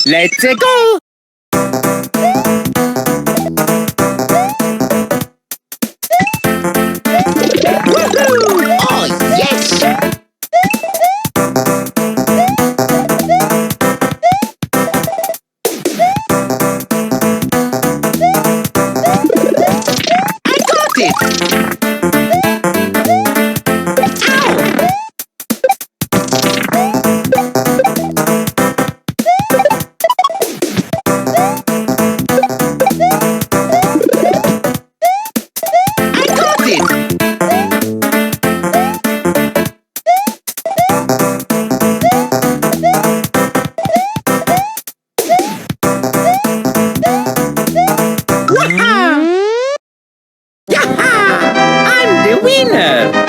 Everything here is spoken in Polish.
Let's go! Woohoo! Oh, yes! I got it! I got it! Waha! Yaha! I'm the winner!